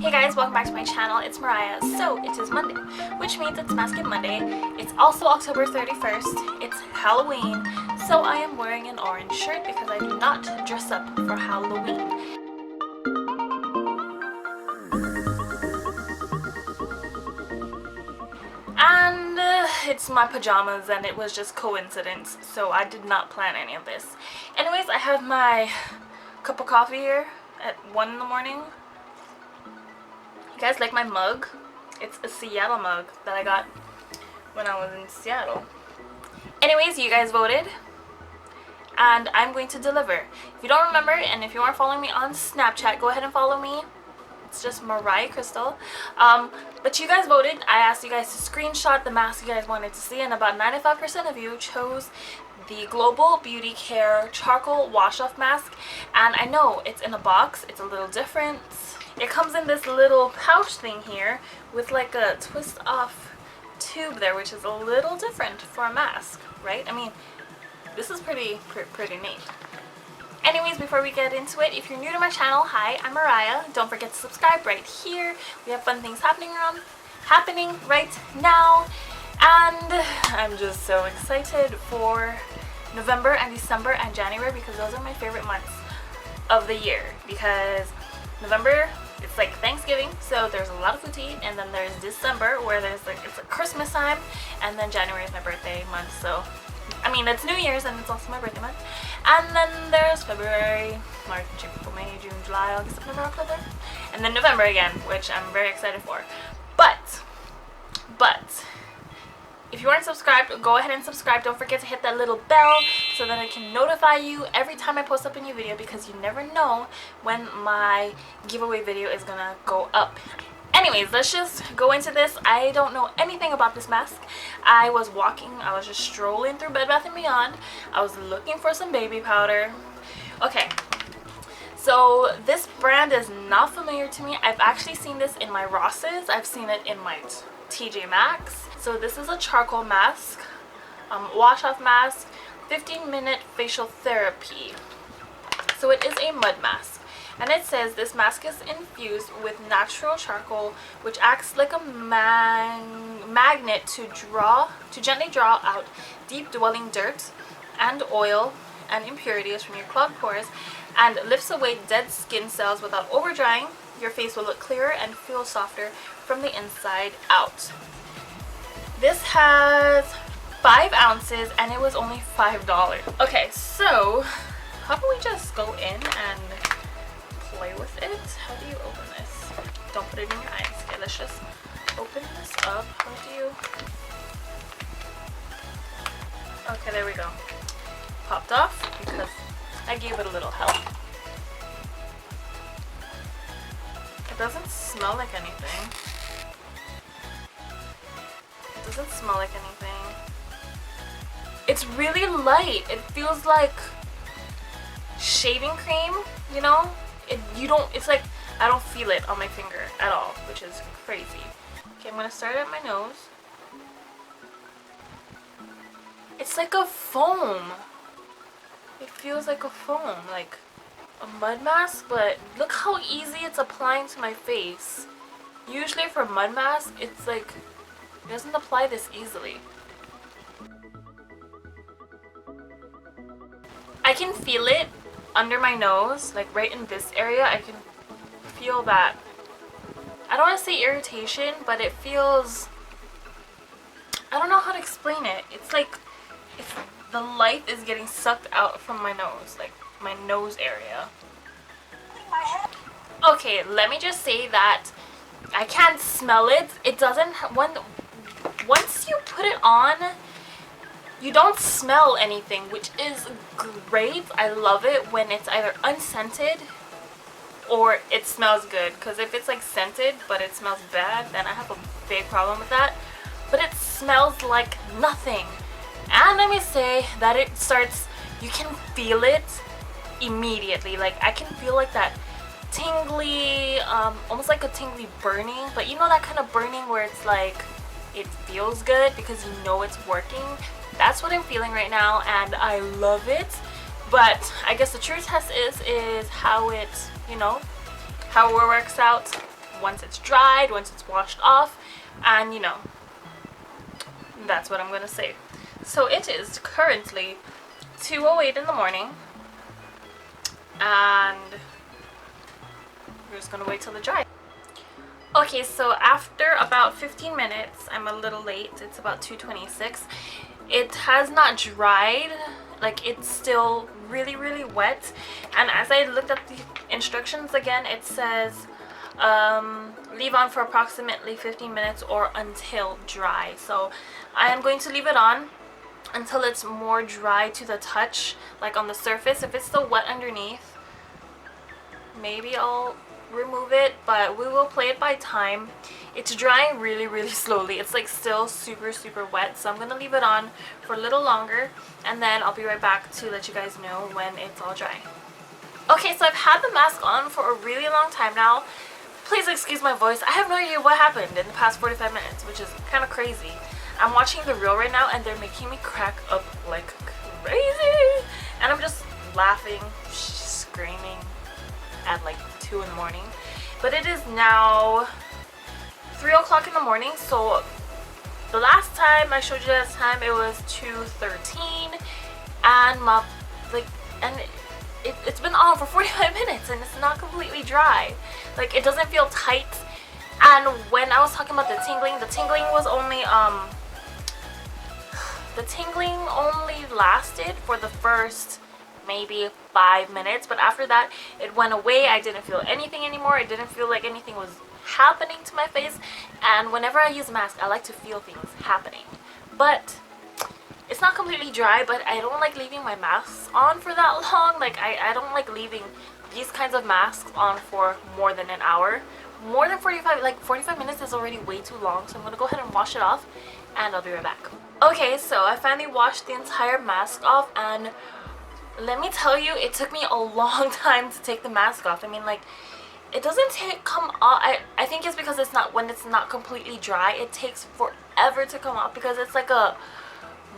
Hey guys, welcome back to my channel. It's Mariah. So it is Monday, which means it's Mask It Monday. It's also October 31st. It's Halloween. So I am wearing an orange shirt because I do not dress up for Halloween. And it's my pajamas and it was just coincidence. So I did not plan any of this. Anyways, I have my cup of coffee here at 1 in the morning. You guys like my mug? It's a Seattle mug that I got when I was in Seattle. Anyways, you guys voted and I'm going to deliver. If you don't remember and if you aren't following me on Snapchat, go ahead and follow me. It's just MaraiahCrystal. But you guys voted. I asked you guys to screenshot the mask you guys wanted to see, and about 95% of you chose the Global Beauty Care Charcoal Wash Off Mask. And I know it's in a box, it's a little different. It comes in this little pouch thing here with like a twist off tube there, which is a little different for a mask, right? I mean, this is pretty neat. Anyways, before we get into it, if you're new to my channel, hi, I'm Mariah. Don't forget to subscribe right here. We have fun things happening right now. And I'm just so excited for November and December and January because those are my favorite months of the year. Because November, it's like Thanksgiving, so there's a lot of food to eat, and then there's December where there's like it's a Christmas time, and then January is my birthday month, so I mean it's New Year's and it's also my birthday month. And then there's February, March, April, May, June, July, August, September, October, and then November again, which I'm very excited for. But if you aren't subscribed, go ahead and subscribe. Don't forget to hit that little bell so that I can notify you every time I post up a new video, because you never know when my giveaway video is gonna go up. Anyways, let's just go into this. I don't know anything about this mask. I was just strolling through Bed Bath & Beyond. I was looking for some baby powder. Okay, so this brand is not familiar to me. I've actually seen this in my Ross's. I've seen it in my TJ Maxx. So this is a charcoal mask, wash off mask, 15-minute facial therapy. So it is a mud mask, and it says this mask is infused with natural charcoal, which acts like a magnet to gently draw out deep dwelling dirt and oil and impurities from your clogged pores, and lifts away dead skin cells without over drying. Your face will look clearer and feel softer from the inside out. This has 5 ounces and it was only $5. Okay, so how about we just go in and play with it? How do you open this? Don't put it in your eyes. Okay, let's just open this up. How do you... Okay, there we go. Popped off because I gave it a little help. It doesn't smell like anything. Doesn't smell like anything. It's really light. It feels like shaving cream, you know? It's like I don't feel it on my finger at all, which is crazy. Okay, I'm gonna start at my nose. It's like a foam. It feels like a foam, like a mud mask, but look how easy it's applying to my face. Usually for mud mask, it's like it doesn't apply this easily. I can feel it under my nose, like right in this area. I can feel that. I don't want to say irritation, but it feels... I don't know how to explain it. It's like if the life is getting sucked out from my nose, like my nose area. Okay, let me just say that I can't smell it. It doesn't... Once you put it on, you don't smell anything, which is great. I love it when it's either unscented or it smells good, because if it's like scented but it smells bad, then I have a big problem with that. But it smells like nothing, and let me say that you can feel it immediately. Like I can feel like that tingly, almost like a tingly burning, but you know that kind of burning where it's like it feels good because you know it's working. That's what I'm feeling right now, and I love it. But I guess the true test is how it, you know, how it works out once it's dried, once it's washed off, and you know, that's what I'm gonna say. So it is currently 2:08 in the morning, and we're just gonna wait till it dries. Okay, so after about 15 minutes, I'm a little late, it's about 2:26. It has not dried, like it's still really wet, and as I looked at the instructions again, it says leave on for approximately 15 minutes or until dry. So I am going to leave it on until it's more dry to the touch, like on the surface. If it's still wet underneath, maybe I'll remove it, but we will play it by time. It's drying really slowly. It's like still super wet, so I'm gonna leave it on for a little longer, and then I'll be right back to let you guys know when it's all dry. Okay, so I've had the mask on for a really long time now. Please excuse my voice. I have no idea what happened in the past 45 minutes, which is kind of crazy. I'm watching the reel right now, and they're making me crack up like crazy, and I'm just laughing, screaming at like 2 in the morning. But it is now 3 o'clock in the morning, so the last time I showed you this time it was 2:13, and it's been on for 45 minutes and it's not completely dry. Like, it doesn't feel tight. And when I was talking about the tingling was only the tingling only lasted for the first maybe 5 minutes, but after that it went away. I didn't feel anything anymore. It didn't feel like anything was happening to my face, and whenever I use a mask I like to feel things happening. But it's not completely dry, but I don't like leaving my masks on for that long. Like, I don't like leaving these kinds of masks on for more than an hour. More than 45, like 45 minutes is already way too long, so I'm gonna go ahead and wash it off, and I'll be right back. Okay, so I finally washed the entire mask off, and let me tell you, it took me a long time to take the mask off. I mean, like, it doesn't come off. I think it's because when it's not completely dry, it takes forever to come off, because it's like a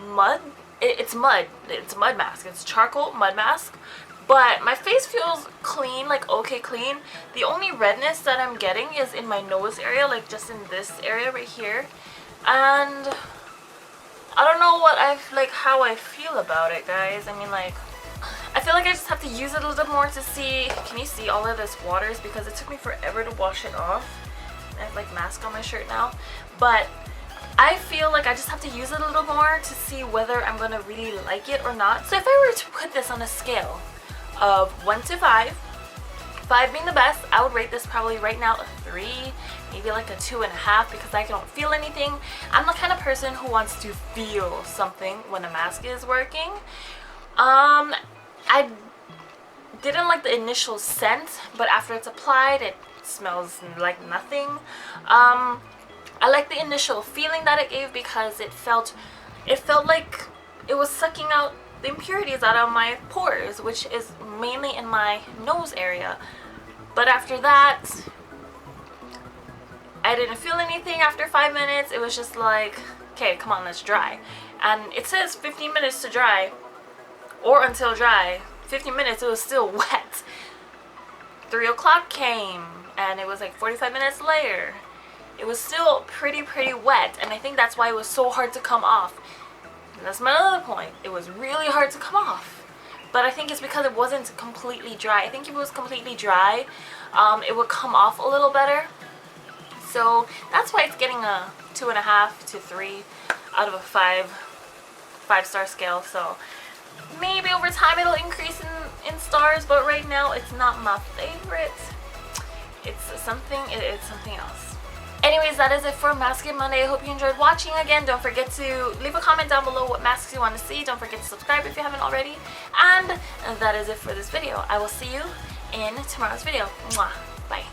mud. It's mud. It's a mud mask. It's charcoal mud mask. But my face feels clean, like okay clean. The only redness that I'm getting is in my nose area, like just in this area right here. And I don't know how I feel about it, guys. I mean, like, I feel like I just have to use it a little more to see. Can you see all of this water? Is because it took me forever to wash it off. I have like mask on my shirt now, but I feel like I just have to use it a little more to see whether I'm gonna really like it or not. So if I were to put this on a scale of 1 to 5, 5 being the best, I would rate this probably right now a 3, maybe like a 2.5, because I don't feel anything. I'm the kind of person who wants to feel something when a mask is working. I didn't like the initial scent, but after it's applied, it smells like nothing. I like the initial feeling that it gave, because it felt like it was sucking out the impurities out of my pores, which is mainly in my nose area. But after that, I didn't feel anything after 5 minutes. It was just like, okay, come on, let's dry. And it says 15 minutes to dry, or until dry. 15 minutes, it was still wet. 3 o'clock came, and it was like 45 minutes later. It was still pretty wet, and I think that's why it was so hard to come off. And that's my other point. It was really hard to come off. But I think it's because it wasn't completely dry. I think if it was completely dry, it would come off a little better. So that's why it's getting a 2.5 to 3 out of a 5-star scale. So maybe over time it'll increase in stars, but right now it's not my favorite. It's something else. Anyways, that is it for Mask It Monday. I hope you enjoyed watching. Again, don't forget to leave a comment down below what masks you want to see. Don't forget to subscribe if you haven't already. And that is it for this video. I will see you in tomorrow's video. Mwah. Bye.